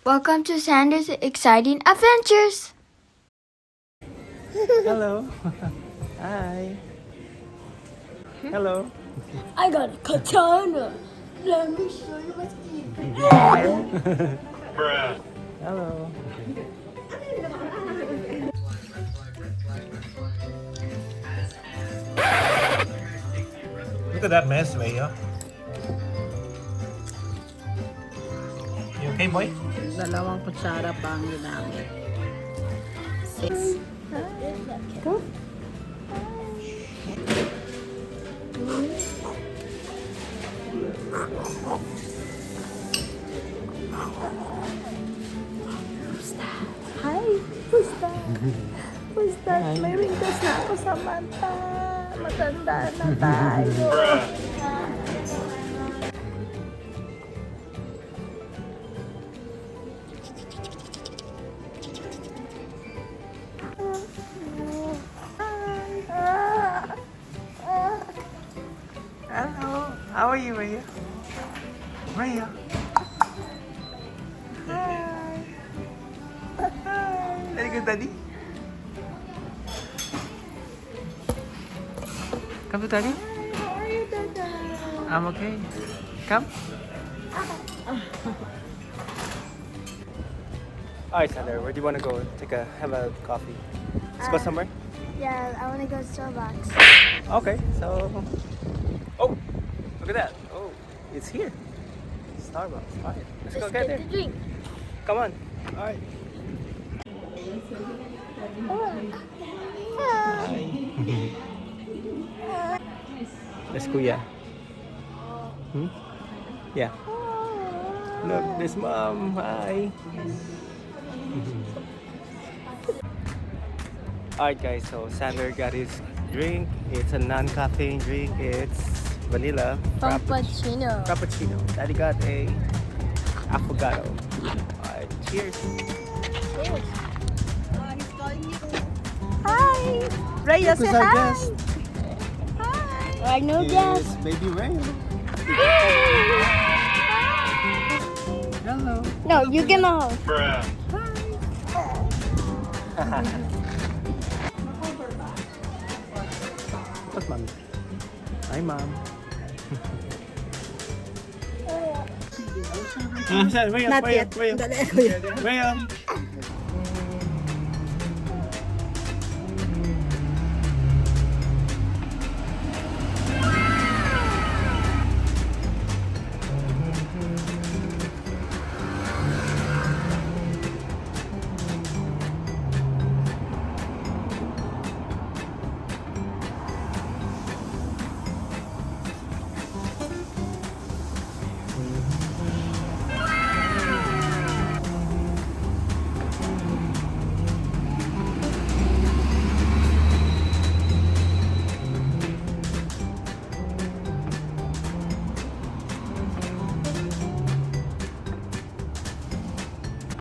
Welcome to Sanders Exciting Adventures! Hello. Hi. Hello. I got a katana! Let me show you what's in Hello. Look at that mess, Leia. You okay, boy? Dalawang kutsara pa ang ginamit. 6. Go. Hi! Who's that? Who's that? May wrinkles na ako sa mata. Matanda na tayo. Hello. How are you, Rhea? Rhea. Hi. Hi. Very good, Daddy. Come to Daddy. How are you, Dada? I'm okay. Come. Alright, Sander, where do you want to go? Have a coffee. Let's go somewhere. Yeah, I want to go to Starbucks. Okay, so. Oh, look at that. Oh, it's here. Starbucks. Alright, let's go get there. the drink. Come on. Alright. Let's go, yeah. Yeah. Look, there's Mom. Hi. Alright guys, so Sander got his drink. It's a non-caffeine drink. It's vanilla Frappuccino. frappuccino. Daddy got a affogato. Alright, cheers. Hi! Raya, say our hi! guest. I know Yes, baby Ray. Hello. No, you get my home. What's Mom? Hi, Mom. Not Not yet. Dali, kuya. Rhea.